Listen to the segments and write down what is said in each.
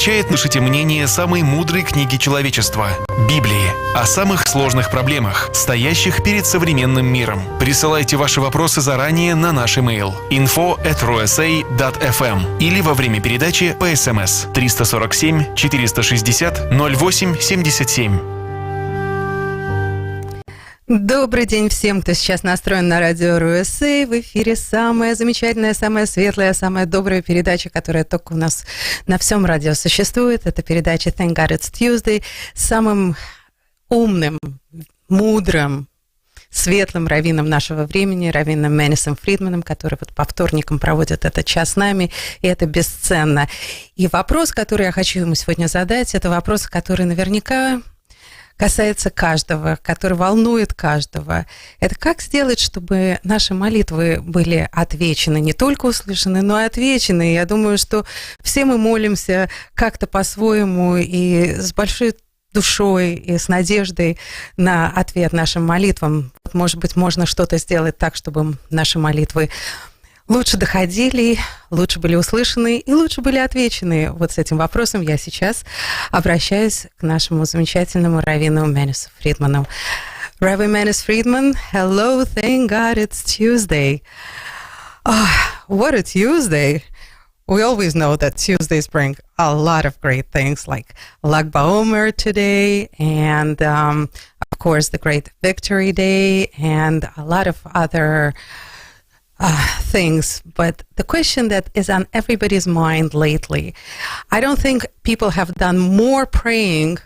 изучает наши мнения самой мудрой книги человечества – Библии, о самых сложных проблемах, стоящих перед современным миром. Присылайте ваши вопросы заранее на наш email info@rusa.fm или во время передачи по СМС 347 460 08 77. Добрый день всем, кто сейчас настроен на радио РУСА. В эфире самая замечательная, самая светлая, самая добрая передача, которая только у нас на всем радио существует. Это передача Thank God It's Tuesday с самым умным, мудрым, светлым раввином нашего времени, раввином Манисом Фридманом, который вот по вторникам проводит этот час с нами, и это бесценно. И вопрос, который я хочу ему сегодня задать, это вопрос, который наверняка касается каждого, который волнует каждого. Это как сделать, чтобы наши молитвы были отвечены, не только услышаны, но и отвечены. Я думаю, что все мы молимся как-то по-своему и с большой душой и с надеждой на ответ нашим молитвам. Может быть, можно что-то сделать так, чтобы наши молитвы лучше доходили, лучше были услышаны и лучше были отвечены. Вот с этим вопросом я сейчас обращаюсь к нашему замечательному раввину Манису Фридману. Rabbi Manis Friedman, hello, thank God it's Tuesday. Oh, what a Tuesday. We always know that Tuesdays bring a lot of great things like Lag BaOmer today and, of course, the Great Victory Day and a lot of other things. But the question that is on everybody's mind lately, I don't think people have done more praying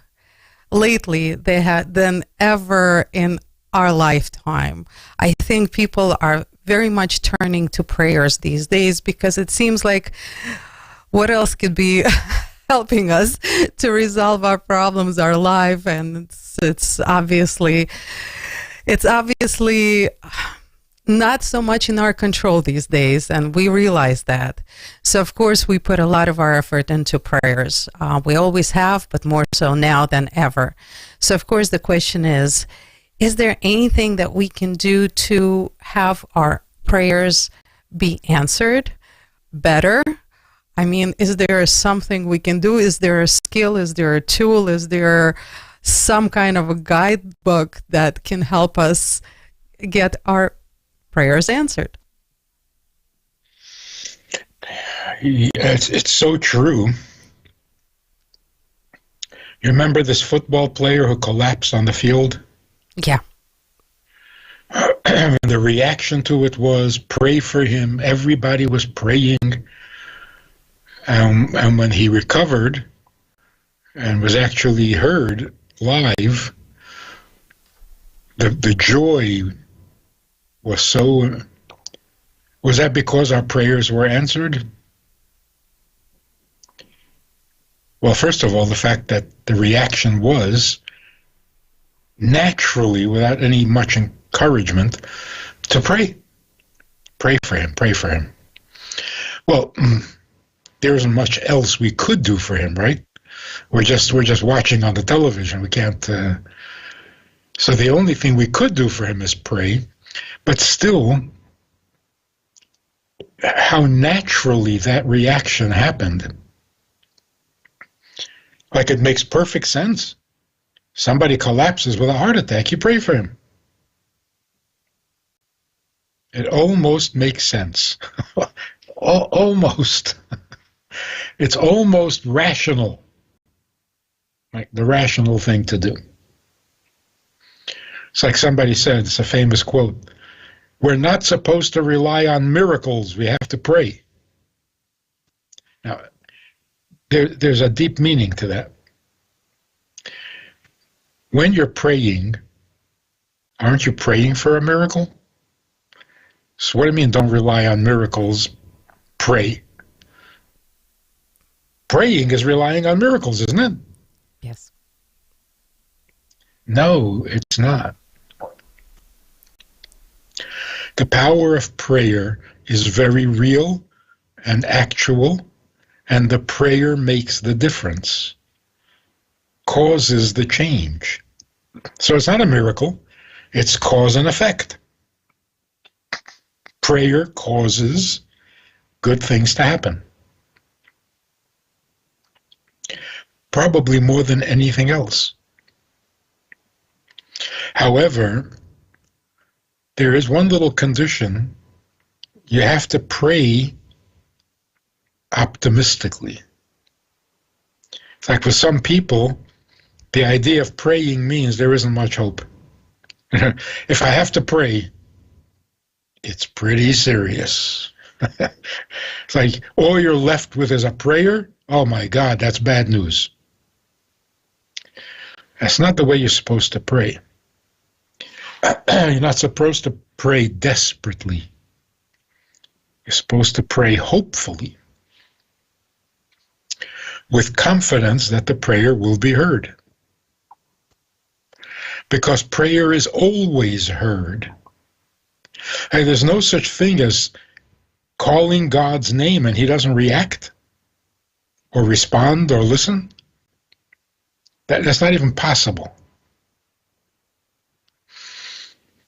lately than ever in our lifetime. I think people are very much turning to prayers these days because it seems like what else could be helping us to resolve our problems, our life, and it's obviously not so much in our control these days, and we realize that. So, of course, we put a lot of our effort into prayers. We always have, but more so now than ever. So, of course, the question is there anything that we can do to have our prayers be answered better? I mean, is there something we can do? Is there a skill? Is there a tool? Is there some kind of a guidebook that can help us get our prayers answered? It's so true. You remember this football player who collapsed on the field? Yeah. The reaction to it was, pray for him. Everybody was praying. And when he recovered and was actually heard live, the joy was so... Was that because our prayers were answered? Well, first of all, the fact that the reaction was naturally, without any much encouragement, to pray. Pray for him, pray for him. Well, there isn't much else we could do for him, right? We're just watching on the television. We can't... So the only thing we could do for him is pray. But still, how naturally that reaction happened. Like, it makes perfect sense. Somebody collapses with a heart attack, you pray for him. It almost makes sense. Almost. It's almost rational. Like the rational thing to do. It's like somebody said, it's a famous quote, we're not supposed to rely on miracles, we have to pray. Now, there's a deep meaning to that. When you're praying, aren't you praying for a miracle? So what do you mean, don't rely on miracles, pray? Praying is relying on miracles, isn't it? Yes. No, it's not. The power of prayer is very real and actual, and the prayer makes the difference, causes the change. So it's not a miracle, it's cause and effect. Prayer causes good things to happen. probably more than anything else. However, there is one little condition. You have to pray optimistically. It's like for some people, the idea of praying means there isn't much hope. If I have to pray, it's pretty serious. It's like all you're left with is a prayer. Oh my God, that's bad news. That's not the way you're supposed to pray. You're not supposed to pray desperately. You're supposed to pray hopefully, with confidence that the prayer will be heard. Because prayer is always heard. And there's no such thing as calling God's name and he doesn't react or respond or listen. That's not even possible.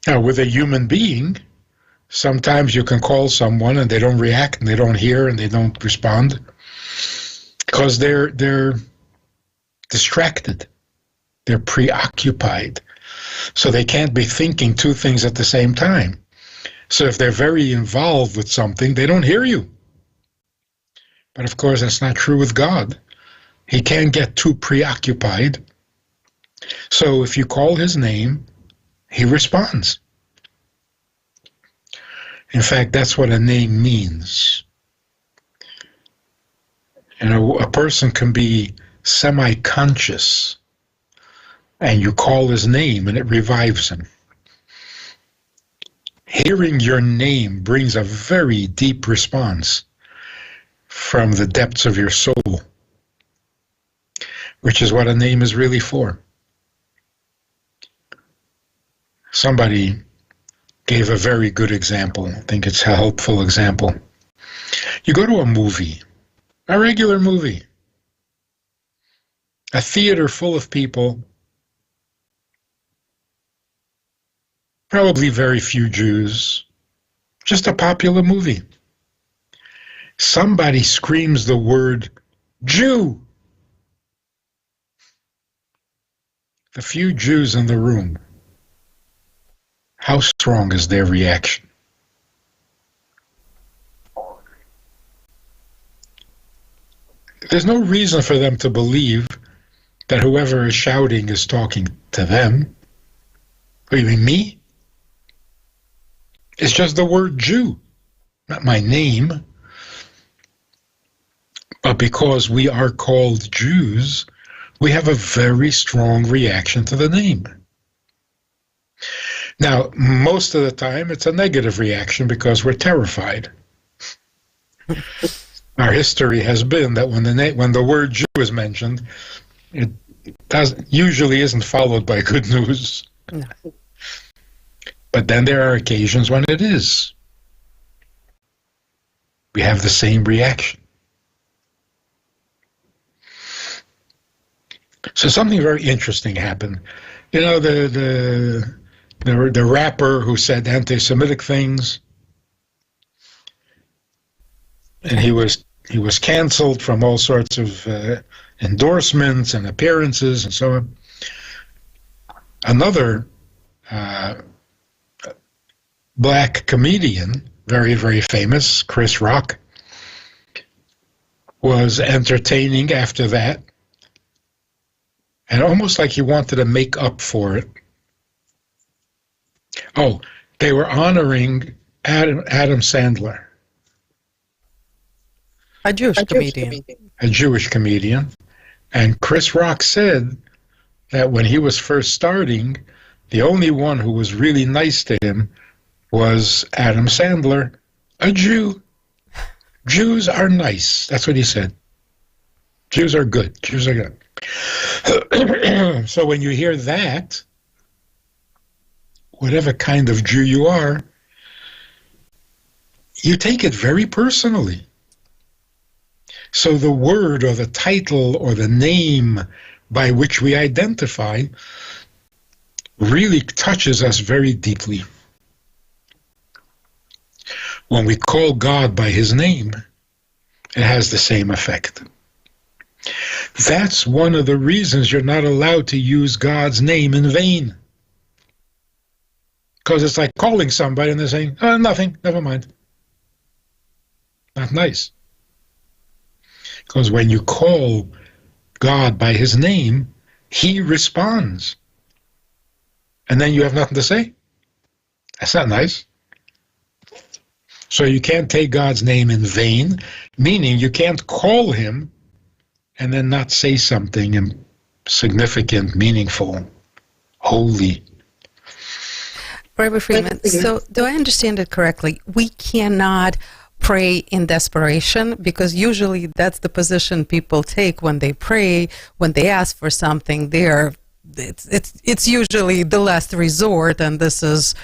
Now, with a human being, sometimes you can call someone and they don't react and they don't hear and they don't respond because they're distracted. They're preoccupied. So they can't be thinking two things at the same time. So if they're very involved with something, they don't hear you. But of course, that's not true with God. He can't get too preoccupied. So if you call his name, he responds. In fact, that's what a name means. You know, a person can be semi-conscious, and you call his name, and it revives him. Hearing your name brings a very deep response from the depths of your soul, which is what a name is really for. Somebody gave a very good example. I think it's a helpful example. You go to a movie, a regular movie, a theater full of people, probably very few Jews, just a popular movie. Somebody screams the word Jew. The few Jews in the room, how strong is their reaction? There's no reason for them to believe that whoever is shouting is talking to them. What, you mean me? It's just the word Jew, not my name. But because we are called Jews, we have a very strong reaction to the name. Now, most of the time, it's a negative reaction because we're terrified. Our history has been that when the word Jew is mentioned, it usually isn't followed by good news. No. But then there are occasions when it is. We have the same reaction. So something very interesting happened. You know, the rapper who said anti-Semitic things, and he was canceled from all sorts of endorsements and appearances and so on. Another black comedian, very, very famous, Chris Rock, was entertaining after that, and almost like he wanted to make up for it. Oh, they were honoring Adam Sandler, A Jewish comedian. a Jewish comedian, and Chris Rock said that when he was first starting, the only one who was really nice to him was Adam Sandler, a Jew. Jews are nice. That's what he said. Jews are good. Jews are good. So when you hear that, whatever kind of Jew you are, you take it very personally. So the word or the title or the name by which we identify really touches us very deeply. When we call God by his name, it has the same effect. That's one of the reasons you're not allowed to use God's name in vain. Because it's like calling somebody and they're saying, oh, nothing, never mind. Not nice. Because when you call God by his name, he responds. And then you have nothing to say? That's not nice. So you can't take God's name in vain, meaning you can't call him and then not say something significant, meaningful, holy. Rabbi Fridman, so do I understand it correctly? We cannot pray in desperation, because usually that's the position people take when they pray, when they ask for something. It's usually the last resort, and this is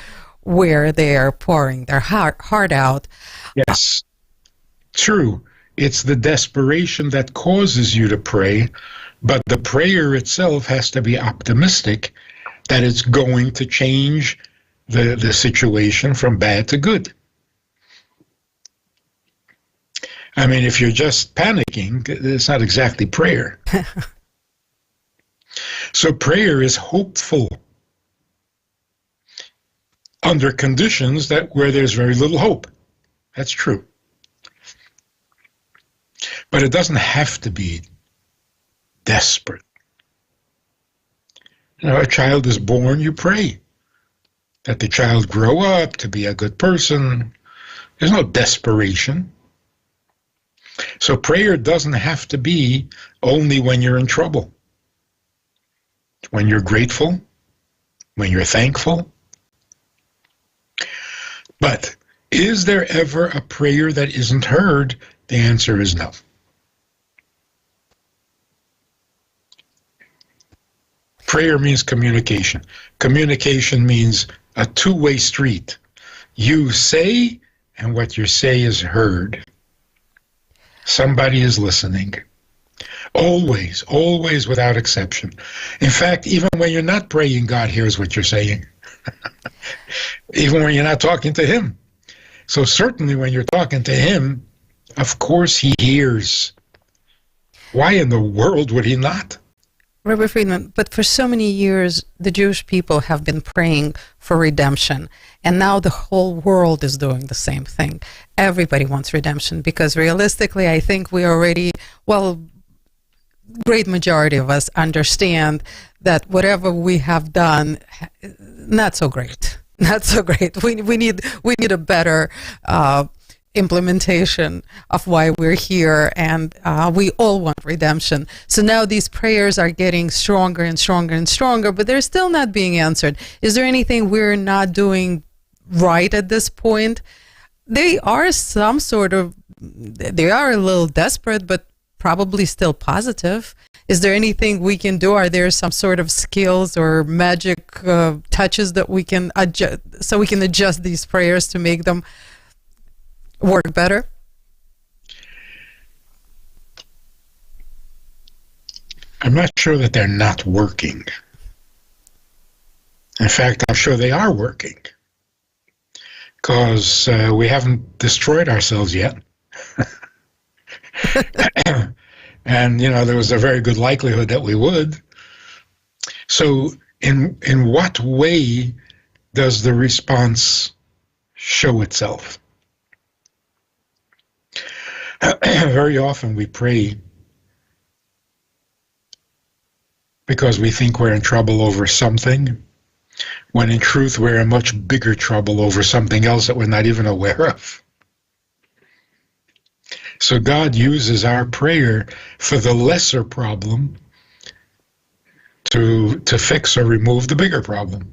where they are pouring their heart out. Yes, true. It's the desperation that causes you to pray, but the prayer itself has to be optimistic that it's going to change the situation from bad to good. I mean, if you're just panicking, it's not exactly prayer. So prayer is hopeful under conditions where there's very little hope. That's true. But it doesn't have to be desperate. You know, a child is born, you pray that the child grow up to be a good person. There's no desperation. So prayer doesn't have to be only when you're in trouble. When you're grateful, when you're thankful. But is there ever a prayer that isn't heard? The answer is no. Prayer means communication. Communication means a two-way street. You say, and what you say is heard. Somebody is listening. Always, always without exception. In fact, even when you're not praying, God hears what you're saying. Even when you're not talking to him. So certainly when you're talking to him, of course he hears. Why in the world would he not? Rabbi Fridman, but for so many years, the Jewish people have been praying for redemption. And now the whole world is doing the same thing. Everybody wants redemption, because realistically, I think we already, great majority of us understand that whatever we have done, not so great. Not so great. We need a better implementation of why we're here, and we all want redemption. So now these prayers are getting stronger and stronger and stronger, but they're still not being answered. Is there anything we're not doing right at this point? They are a little desperate, but probably still positive. Is there anything we can do? Are there some sort of skills or magic touches that we can adjust, so we can adjust these prayers to make them work better? I'm not sure that they're not working. In fact, I'm sure they are working, because we haven't destroyed ourselves yet. And, there was a very good likelihood that we would. So in what way does the response show itself? Very often we pray because we think we're in trouble over something, when in truth we're in much bigger trouble over something else that we're not even aware of. So God uses our prayer for the lesser problem to fix or remove the bigger problem.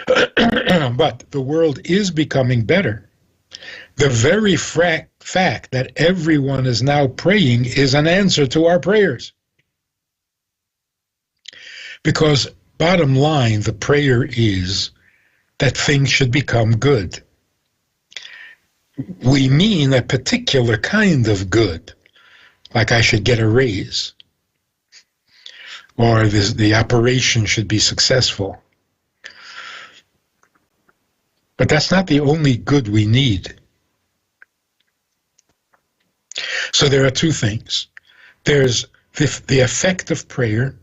But the world is becoming better. The very fact that everyone is now praying is an answer to our prayers. Because bottom line, the prayer is that things should become good. We mean a particular kind of good, like I should get a raise, or the operation should be successful. But that's not the only good we need. So there are two things. There's the effect of prayer,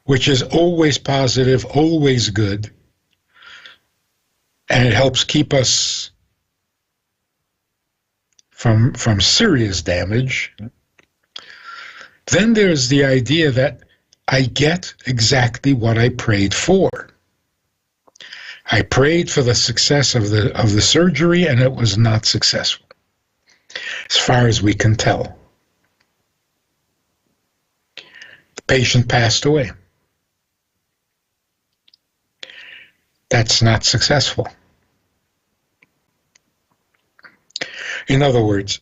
which is always positive, always good, and it helps keep us from serious damage. Then there's the idea that I get exactly what I prayed for. I prayed for the success of the surgery, and it was not successful, as far as we can tell. The patient passed away. That's not successful. In other words,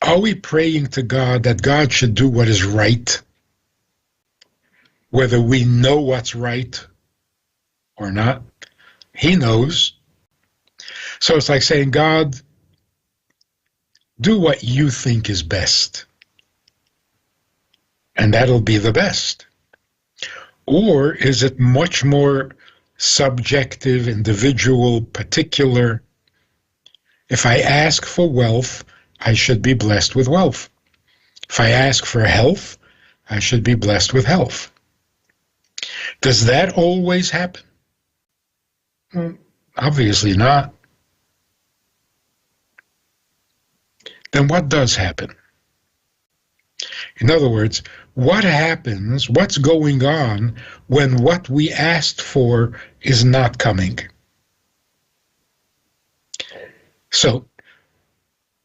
are we praying to God that God should do what is right, whether we know what's right or not? He knows. So it's like saying, God, do what you think is best, and that'll be the best. Or is it much more subjective, individual, particular? If I ask for wealth, I should be blessed with wealth. If I ask for health, I should be blessed with health. Does that always happen? Obviously not. Then what does happen? In other words, what happens, what's going on when what we asked for is not coming? So,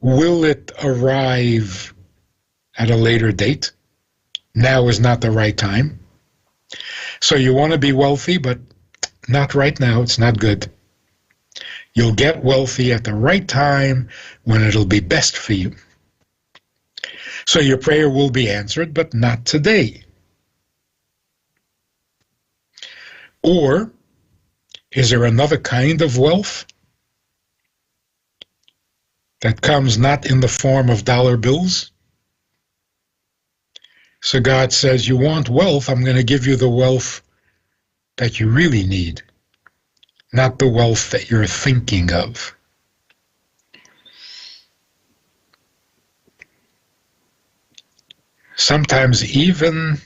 will it arrive at a later date? Now is not the right time. So you want to be wealthy, but not right now. It's not good. You'll get wealthy at the right time when it'll be best for you. So your prayer will be answered, but not today. Or is there another kind of wealth that comes not in the form of dollar bills? So God says, you want wealth, I'm going to give you the wealth that you really need, not the wealth that you're thinking of. Sometimes even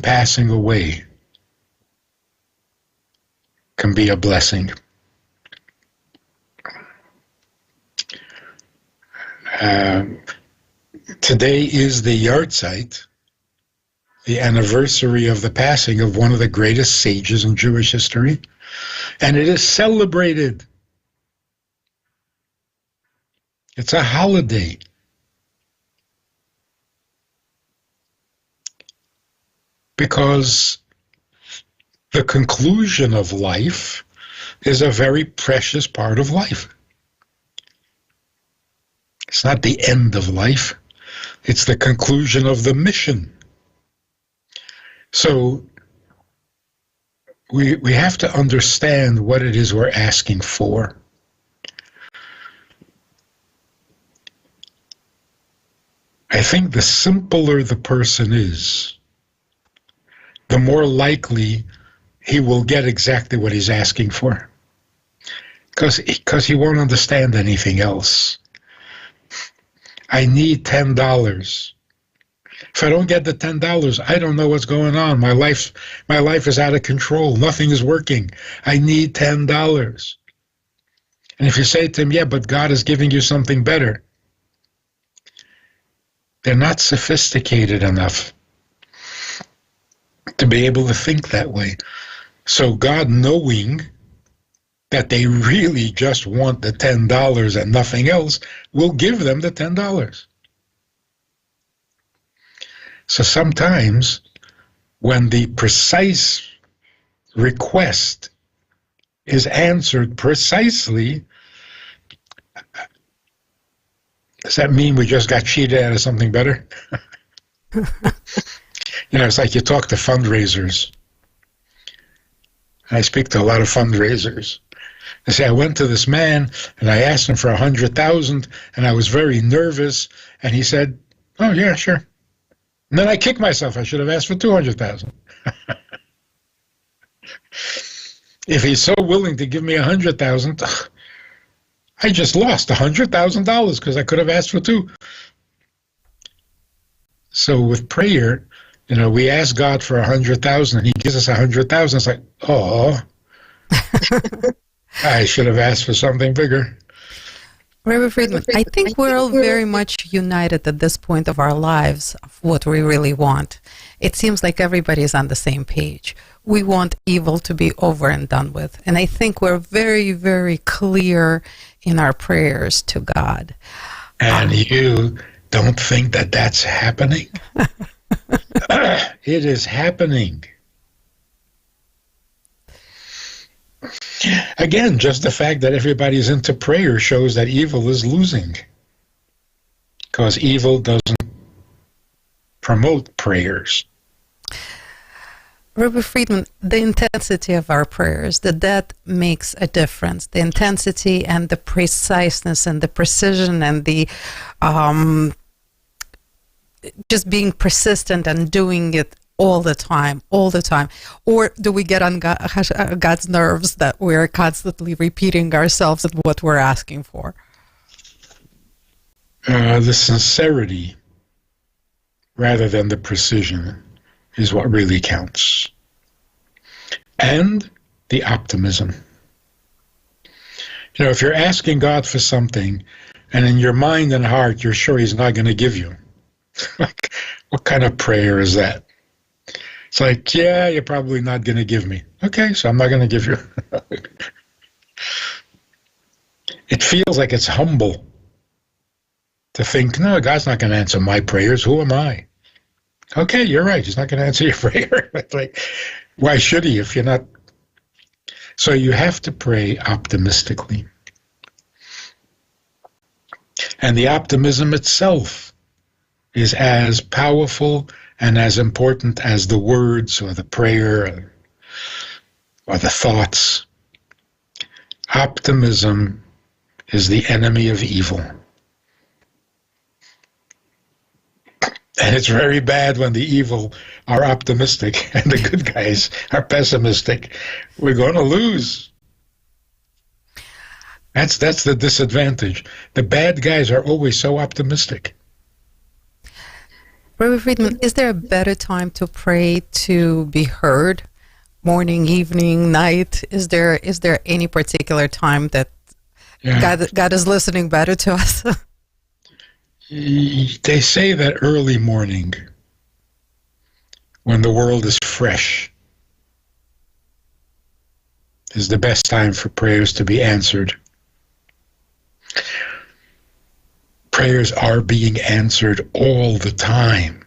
passing away can be a blessing. Today is the yahrzeit, the anniversary of the passing of one of the greatest sages in Jewish history, and it is celebrated. It's a holiday. Because the conclusion of life is a very precious part of life. It's not the end of life. It's the conclusion of the mission. So we have to understand what it is we're asking for. I think the simpler the person is, the more likely he will get exactly what he's asking for. Because he won't understand anything else. I need $10. If I don't get the $10, I don't know what's going on. My life is out of control. Nothing is working. I need $10. And if you say to him, yeah, but God is giving you something better, they're not sophisticated enough to be able to think that way. So God, knowing that they really just want the $10 and nothing else, will give them the $10. So sometimes when the precise request is answered precisely, does that mean we just got cheated out of something better? It's like you talk to fundraisers. I speak to a lot of fundraisers. They say, I went to this man and I asked him for $100,000 and I was very nervous. And he said, oh, yeah, sure. And then I kicked myself. I should have asked for $200,000. If he's so willing to give me $100,000, I just lost $100,000 because I could have asked for $2. So with prayer, we ask God for 100,000 and he gives us 100,000. It's like, oh, I should have asked for something bigger. Reverend Fridman, I think we're all very much united at this point of our lives of what we really want. It seems like everybody is on the same page. We want evil to be over and done with. And I think we're very, very clear in our prayers to God. And you don't think that that's happening? It is happening. Again, just the fact that everybody's into prayer shows that evil is losing. Because evil doesn't promote prayers. Reverend Fridman, the intensity of our prayers, that makes a difference. The intensity and the preciseness and the precision and the just being persistent and doing it all the time. Or do we get on God's nerves that we're constantly repeating ourselves and what we're asking for? The sincerity, rather than the precision, is what really counts. And the optimism. If you're asking God for something, and in your mind and heart you're sure he's not going to give you, what kind of prayer is that? It's like, yeah, you're probably not going to give me. Okay, so I'm not going to give you. It feels like it's humble to think, no, God's not going to answer my prayers. Who am I? Okay, you're right. He's not going to answer your prayer. It's like, why should he if you're not? So you have to pray optimistically. And the optimism itself is as powerful and as important as the words or the prayer or the thoughts. Optimism is the enemy of evil. And it's very bad when the evil are optimistic and the good guys are pessimistic. We're going to lose. That's the disadvantage. The bad guys are always so optimistic. Reverend Fridman, is there a better time to pray to be heard? Morning, evening, night? Is there any particular time that God is listening better to us? They say that early morning, when the world is fresh, is the best time for prayers to be answered. Prayers are being answered all the time.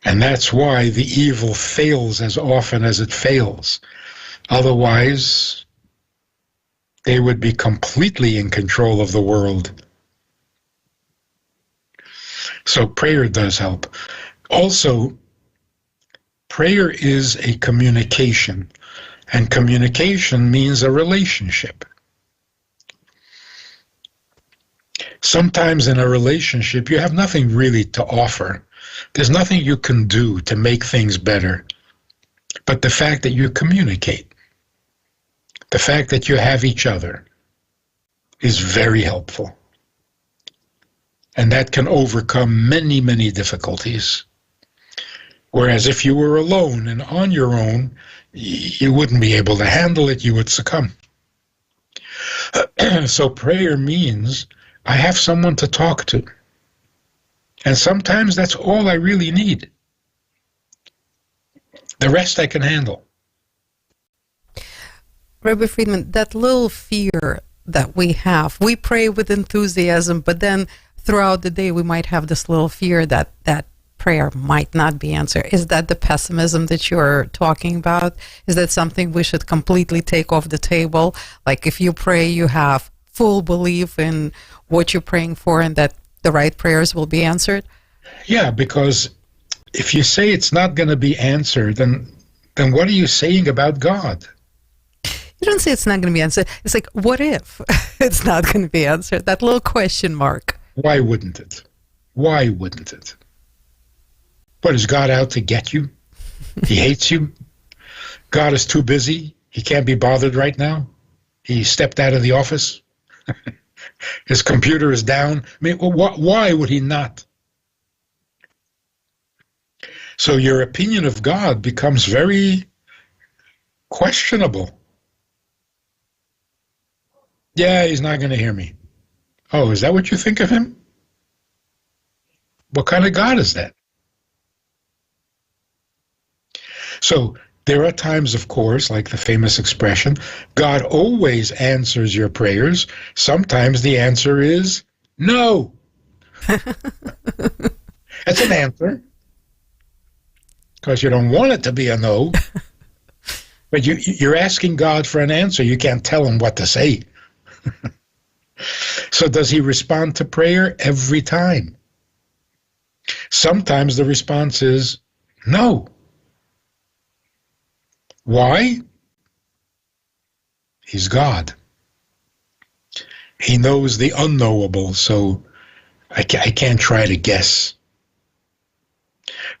And that's why the evil fails as often as it fails. Otherwise, they would be completely in control of the world. So prayer does help. Also, prayer is a communication, and communication means a relationship. Sometimes in a relationship, you have nothing really to offer. There's nothing you can do to make things better. But the fact that you communicate, the fact that you have each other, is very helpful. And that can overcome many, many difficulties. Whereas if you were alone and on your own, you wouldn't be able to handle it, you would succumb. So prayer means I have someone to talk to. And sometimes that's all I really need. The rest I can handle. Rabbi Fridman, that little fear that we have, we pray with enthusiasm, but then throughout the day we might have this little fear that that prayer might not be answered. Is that the pessimism that you're talking about? Is that something we should completely take off the table? Like if you pray, you have full belief in what you're praying for and that the right prayers will be answered? Yeah, because if you say it's not going to be answered, then what are you saying about God? You don't say it's not going to be answered. It's like, what if it's not going to be answered? That little question mark. Why wouldn't it? Why wouldn't it? What, is God out to get you? He hates you? God is too busy? He can't be bothered right now? He stepped out of the office? His computer is down? I mean, why would he not? So your opinion of God becomes very questionable. Yeah, he's not going to hear me. Oh, is that what you think of him? What kind of God is that? So there are times, of course, like the famous expression, God always answers your prayers. Sometimes the answer is no. That's an answer, because you don't want it to be a no. But you're asking God for an answer. You can't tell him what to say. So does he respond to prayer? Every time. Sometimes the response is no. Why? He's God. He knows the unknowable, so I can't try to guess.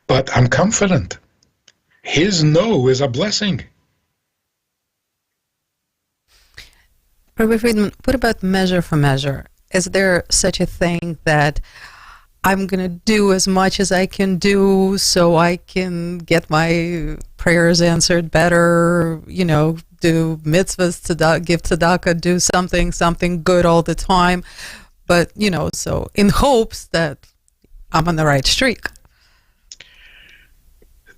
But I'm confident. His no is a blessing. Rabbi Friedman, what about measure for measure? Is there such a thing that I'm going to do as much as I can do so I can get my prayers answered better, do mitzvahs, give tzedakah, do something good all the time, but, so in hopes that I'm on the right streak?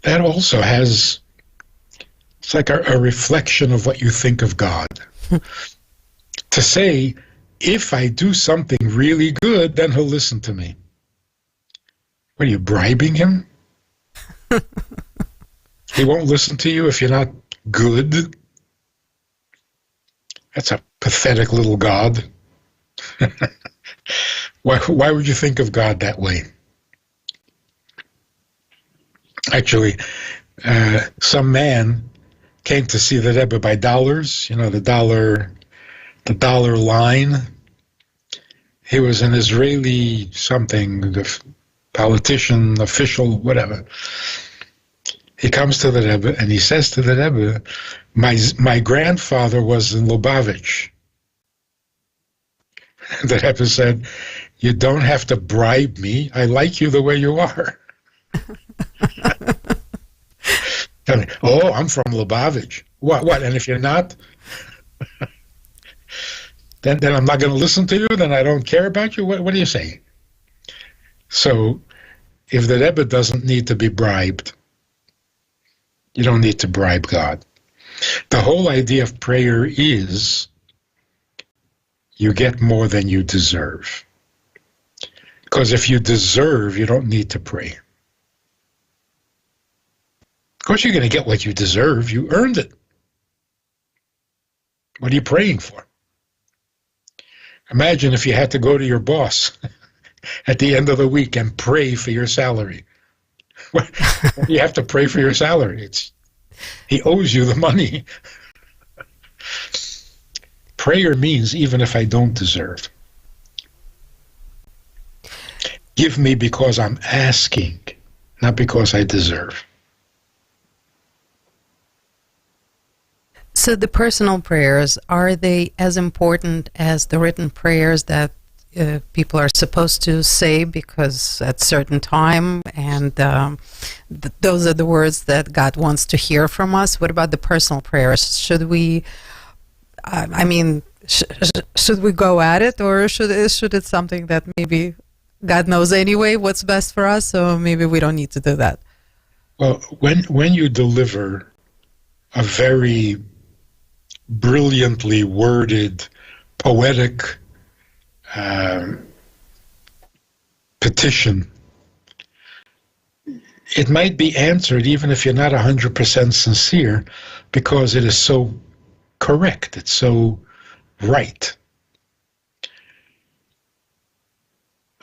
That also it's like a reflection of what you think of God. To say, if I do something really good, then he'll listen to me. What are you, bribing him? He won't listen to you if you're not good? That's a pathetic little God. Why would you think of God that way? Actually, some man came to see the Rebbe by dollars, the dollar line. He was an Israeli something, the politician, official, whatever. He comes to the Rebbe and he says to the Rebbe, my grandfather was in Lubavitch. The Rebbe said, you don't have to bribe me. I like you the way you are. Oh, I'm from Lubavitch. What? And if you're not, then I'm not going to listen to you? Then I don't care about you? What do you say? So, if the Rebbe doesn't need to be bribed, you don't need to bribe God. The whole idea of prayer is you get more than you deserve. Because if you deserve, you don't need to pray. Of course, you're going to get what you deserve. You earned it. What are you praying for? Imagine if you had to go to your boss at the end of the week and pray for your salary. You have to pray for your salary. He owes you the money. Prayer means even if I don't deserve. Give me because I'm asking, not because I deserve. So the personal prayers, are they as important as the written prayers that people are supposed to say because at certain time, and those are the words that God wants to hear from us? What about the personal prayers? Should we, should we go at it, or should it something that maybe God knows anyway what's best for us, so maybe we don't need to do that? Well, when you deliver a very brilliantly worded, poetic petition, it might be answered even if you're not 100% sincere, because it is so correct, it's so right.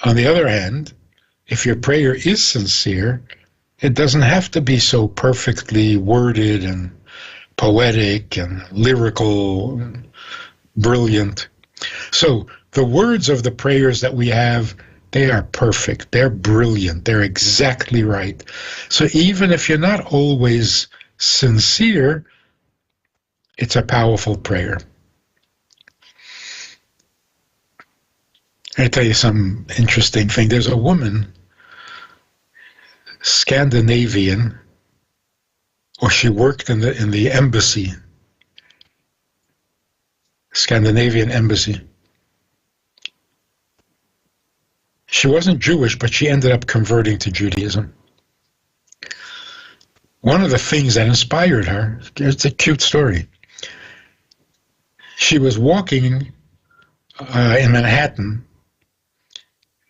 On the other hand, if your prayer is sincere, it doesn't have to be so perfectly worded and poetic and lyrical and brilliant. So the words of the prayers that we have, they are perfect, they're brilliant, they're exactly right. So even if you're not always sincere, it's a powerful prayer. I tell you some interesting thing. There's a woman, Scandinavian, or she worked in the embassy, Scandinavian embassy. She wasn't Jewish, but she ended up converting to Judaism. One of the things that inspired her, it's a cute story. She was walking in Manhattan,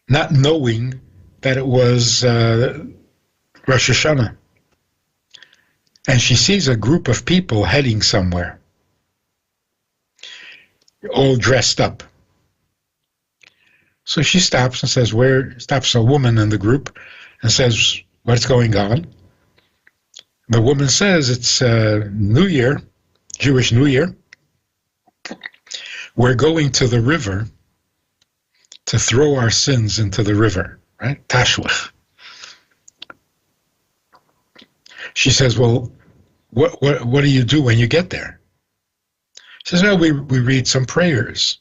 not knowing that it was Rosh Hashanah. And she sees a group of people heading somewhere, all dressed up. So she stops and says, stops a woman in the group and says, what's going on? The woman says, it's New Year, Jewish New Year. We're going to the river to throw our sins into the river, right? Tashlich. She says, well, what do you do when you get there? She says, we read some prayers.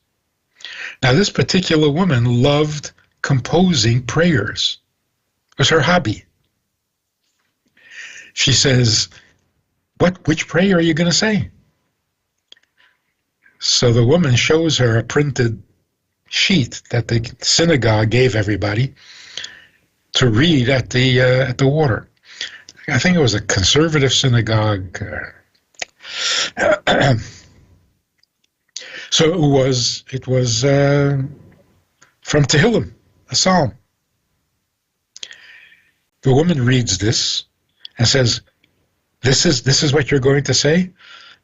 Now, this particular woman loved composing prayers. It was her hobby. She says, which prayer are you going to say? So the woman shows her a printed sheet that the synagogue gave everybody to read at the water. I think it was a conservative synagogue. So it was from Tehillim, a psalm. The woman reads this and says, "This is what you're going to say?"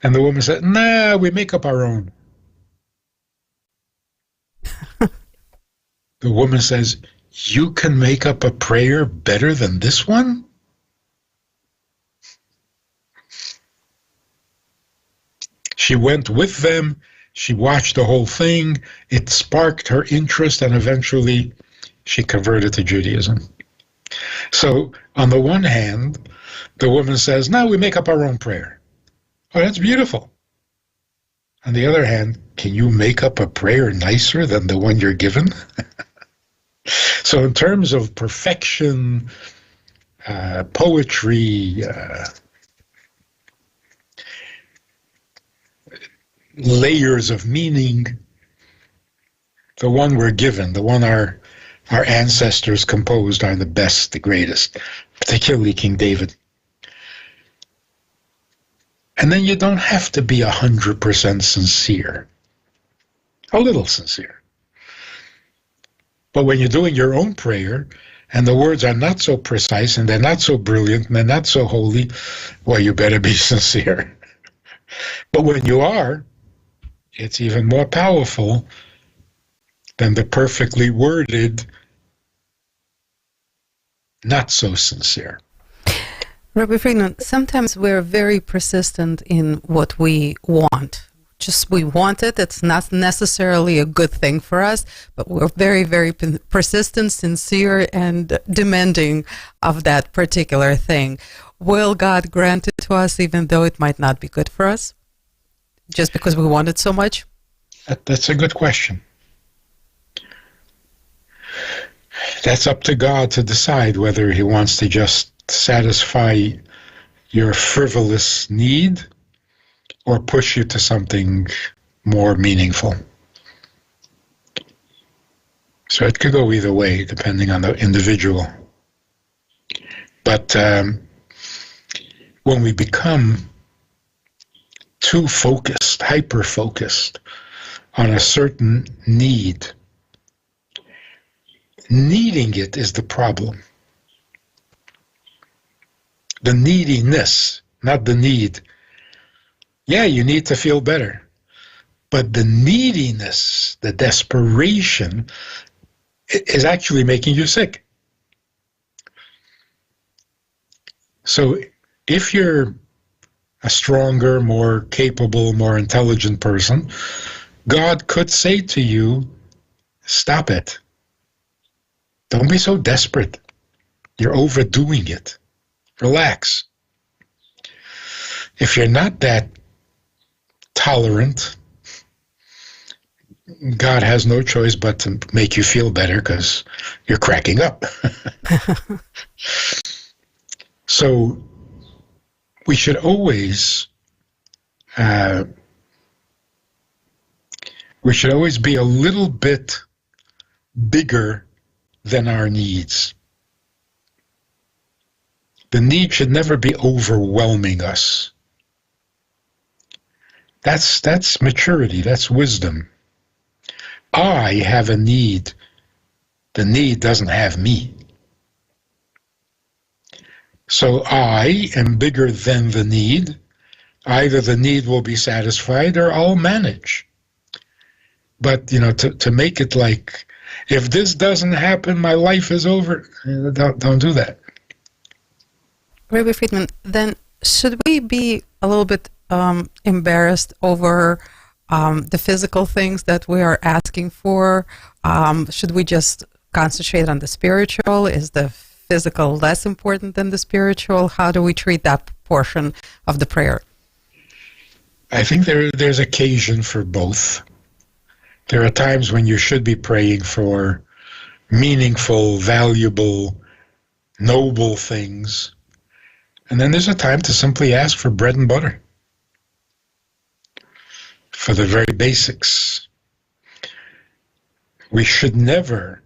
And the woman said, "Nah, we make up our own." The woman says, "You can make up a prayer better than this one?" She went with them. She watched the whole thing. It sparked her interest, and eventually she converted to Judaism. So on the one hand, the woman says, "No, we make up our own prayer." Oh, that's beautiful. On the other hand, can you make up a prayer nicer than the one you're given? So in terms of perfection, poetry, layers of meaning, the one we're given, the one our ancestors composed are the best, the greatest, particularly King David. And then you don't have to be 100% sincere. A little sincere. But when you're doing your own prayer, and the words are not so precise, and they're not so brilliant, and they're not so holy, well, you better be sincere. But when you are, it's even more powerful than the perfectly worded, not so sincere. Rabbi Fridman, sometimes we're very persistent in what we want. Just we want it. It's not necessarily a good thing for us, but we're very, very persistent, sincere, and demanding of that particular thing. Will God grant it to us even though it might not be good for us? Just because we want it so much? That's a good question. That's up to God to decide whether he wants to just satisfy your frivolous need or push you to something more meaningful. So it could go either way, depending on the individual. But when we become too focused, hyper-focused on a certain need, needing it is the problem. The neediness, not the need. Yeah, you need to feel better. But the neediness, the desperation, is actually making you sick. So if you're a stronger, more capable, more intelligent person, God could say to you, stop it. Don't be so desperate. You're overdoing it. Relax. If you're not that tolerant, God has no choice but to make you feel better because you're cracking up. So we should always be a little bit bigger than our needs. The need should never be overwhelming us. That's maturity, that's wisdom. I have a need. The need doesn't have me. So I am bigger than the need. Either the need will be satisfied or I'll manage. But, to make it like, if this doesn't happen, my life is over, don't do that. Rabbi Fridman, then should we be a little bit embarrassed over the physical things that we are asking for? Should we just concentrate on the spiritual? Is the physical less important than the spiritual? How do we treat that portion of the prayer? I think there's occasion for both. There are times when you should be praying for meaningful, valuable, noble things. And then there's a time to simply ask for bread and butter, for the very basics. We should never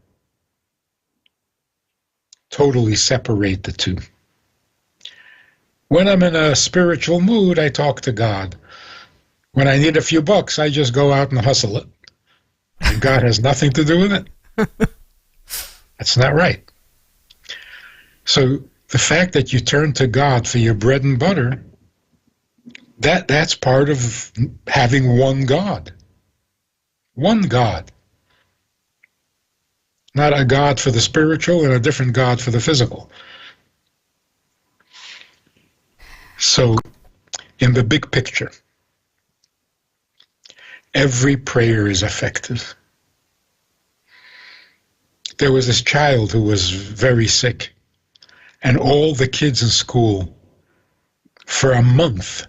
totally separate the two. When I'm in a spiritual mood, I talk to God. When I need a few bucks, I just go out and hustle it. And God has nothing to do with it. That's not right. So the fact that you turn to God for your bread and butter, that's part of having one God. One God. Not a God for the spiritual and a different God for the physical. So, in the big picture, every prayer is effective. There was this child who was very sick, and all the kids in school, for a month,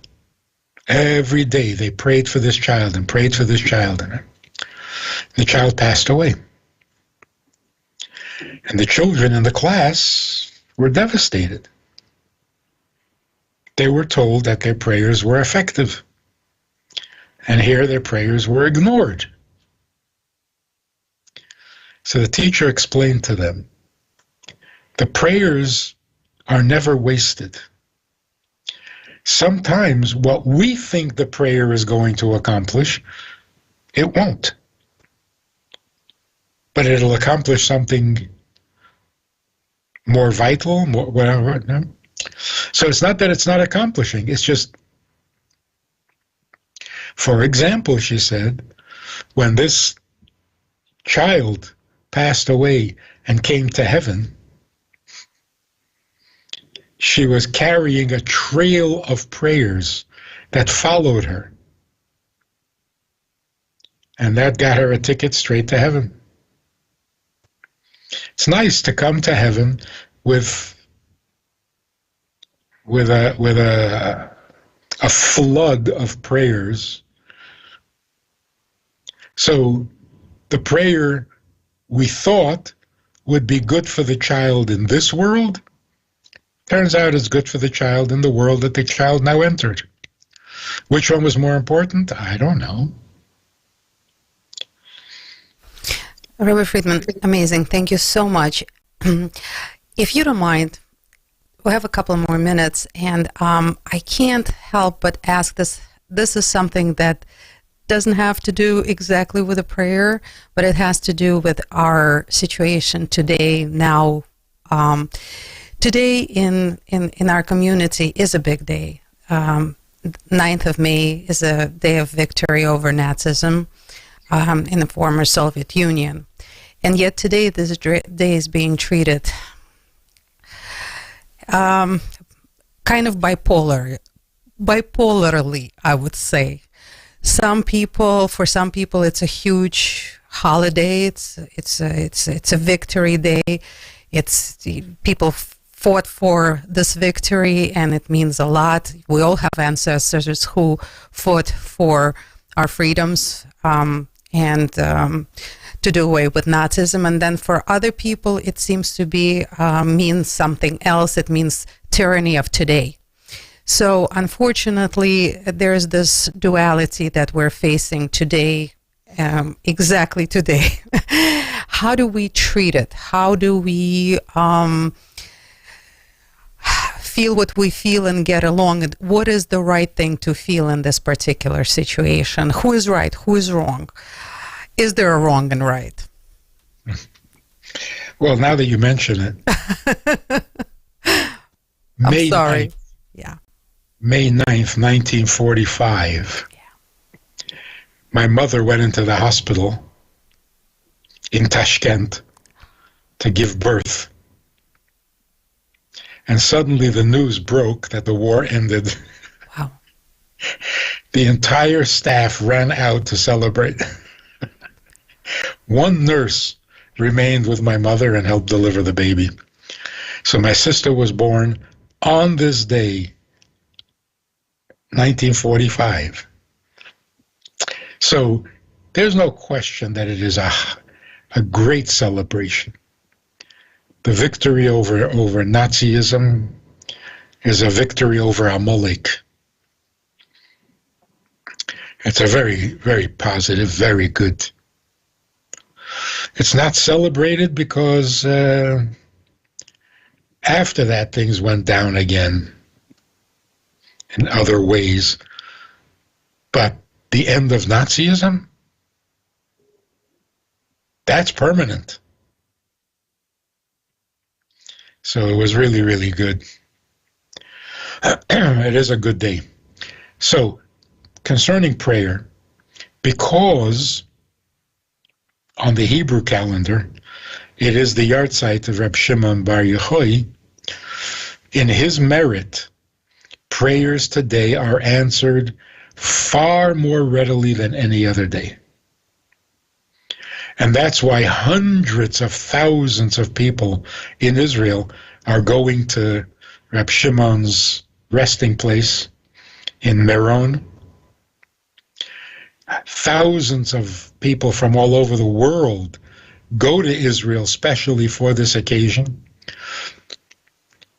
every day they prayed for this child and prayed for this child. And the child passed away. And the children in the class were devastated. They were told that their prayers were effective. And here their prayers were ignored. So the teacher explained to them, the prayers are never wasted. Sometimes what we think the prayer is going to accomplish, it won't. But it'll accomplish something more vital, more whatever. No? So it's not that it's not accomplishing, it's just, for example, she said, when this child passed away and came to heaven, she was carrying a trail of prayers that followed her. And that got her a ticket straight to heaven. It's nice to come to heaven with a flood of prayers. So the prayer we thought would be good for the child in this world turns out it's good for the child in the world that the child now entered. Which one was more important? I don't know. Rabbi Fridman, amazing. Thank you so much. If you don't mind, we have a couple more minutes, and I can't help but ask this. This is something that doesn't have to do exactly with a prayer, but it has to do with our situation today, now. Today in our community is a big day. 9th of May is a day of victory over Nazism in the former Soviet Union. And yet today this day is being treated kind of bipolarly, I would say. For some people, it's a huge holiday. It's a victory day. People fought for this victory, and it means a lot. We all have ancestors who fought for our freedoms and to do away with Nazism. And then for other people, it seems to be means something else. It means tyranny of today. So unfortunately, there's this duality that we're facing today, exactly today. How do we treat it? How do we feel what we feel and get along? What is the right thing to feel in this particular situation? Who is right? Who is wrong? Is there a wrong and right? Well, now that you mention it, I'm sorry. 9th, Yeah. May 9th, 1945, my mother went into the hospital in Tashkent to give birth. And suddenly the news broke that the war ended. Wow. The entire staff ran out to celebrate. One nurse remained with my mother and helped deliver the baby. So my sister was born on this day, 1945. So there's no question that it is a great celebration. The victory over Nazism is a victory over Amalek. It's a very, very positive, very good. It's not celebrated because after that things went down again in other ways. But the end of Nazism, that's permanent. So it was really, really good. It is a good day. So, concerning prayer, because on the Hebrew calendar, it is the yahrzeit of Reb Shimon Bar Yochai, in his merit, prayers today are answered far more readily than any other day. And that's why hundreds of thousands of people in Israel are going to Reb Shimon's resting place in Meron. Thousands of people from all over the world go to Israel specially for this occasion.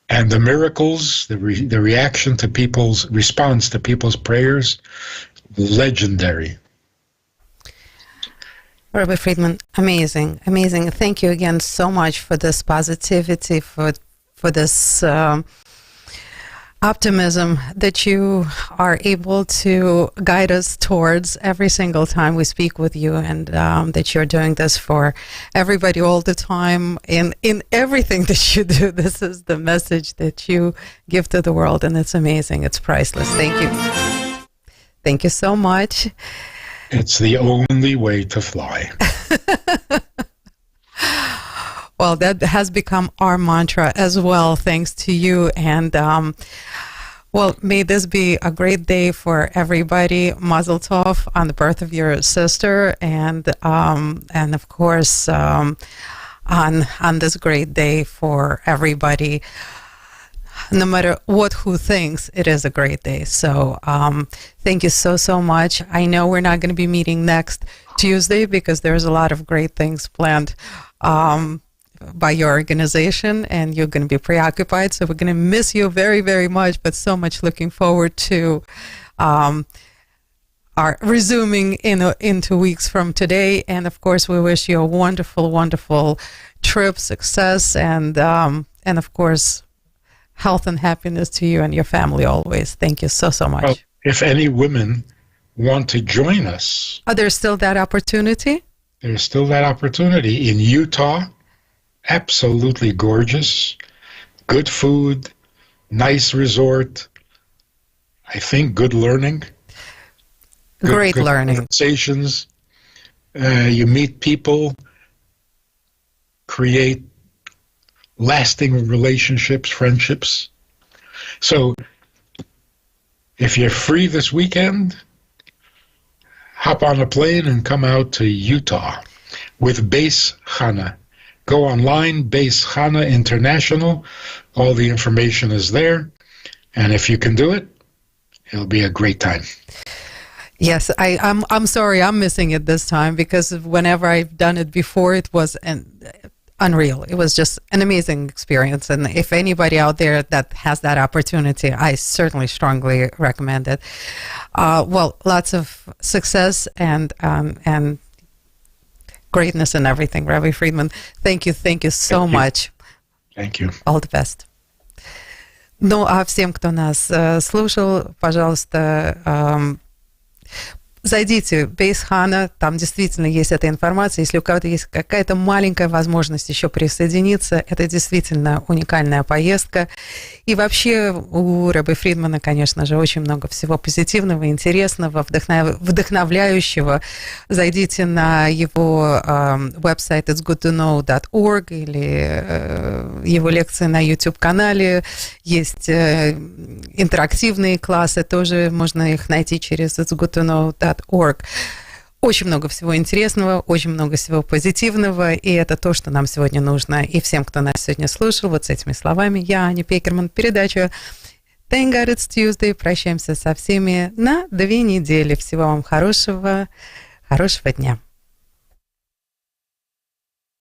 And the miracles, the reaction to people's response to people's prayers, legendary. Rabbi Fridman, amazing, amazing. Thank you again so much for this positivity, for this optimism that you are able to guide us towards every single time we speak with you, and that you're doing this for everybody all the time in everything that you do. This is the message that you give to the world, and it's amazing. It's priceless. Thank you. Thank you so much. It's the only way to fly. Well, that has become our mantra as well, thanks to you. And, well, may this be a great day for everybody. Mazel tov on the birth of your sister, and of course, on this great day for everybody. No matter who thinks, it is a great day. So thank you so much. I know we're not going to be meeting next Tuesday because there's a lot of great things planned by your organization, and you're going to be preoccupied. So we're going to miss you very, very much, but so much looking forward to our resuming in 2 weeks from today. And of course, we wish you a wonderful, wonderful trip, success, and of course, health and happiness to you and your family always. Thank you so much. Well, if any women want to join us, There's still that opportunity? there's still that opportunity in Utah. Absolutely gorgeous, good food, nice resort. I think good learning. Great good learning. Conversations. You meet people, create lasting relationships, friendships. So if you're free this weekend, hop on a plane and come out to Utah with Base Chana. Go online, Base Chana International. All the information is there. And if you can do it, it'll be a great time. Yes, I'm sorry I'm missing it this time, because whenever I've done it before, it was unreal. It was just an amazing experience. And if anybody out there that has that opportunity, I certainly strongly recommend it. Well, lots of success and greatness and everything, Rabbi Fridman. Thank you so much. Thank you. All the best. Ну, а всем, кто нас слушал, пожалуйста, зайдите в Бейс Хана, там действительно есть эта информация. Если у кого-то есть какая-то маленькая возможность еще присоединиться, это действительно уникальная поездка. И вообще у Раби Фридмана, конечно же, очень много всего позитивного, интересного, вдохновляющего. Зайдите на его веб-сайт itsgoodtoknow.org или его лекции на YouTube-канале. Есть интерактивные классы, тоже можно их найти через itsgoodtoknow.org. Очень много всего интересного, очень много всего позитивного, и это то, что нам сегодня нужно. И всем, кто нас сегодня слушал, вот с этими словами, я, Аня Пекерман, передача Thank God It's Tuesday. Прощаемся со всеми на 2 недели. Всего вам хорошего дня.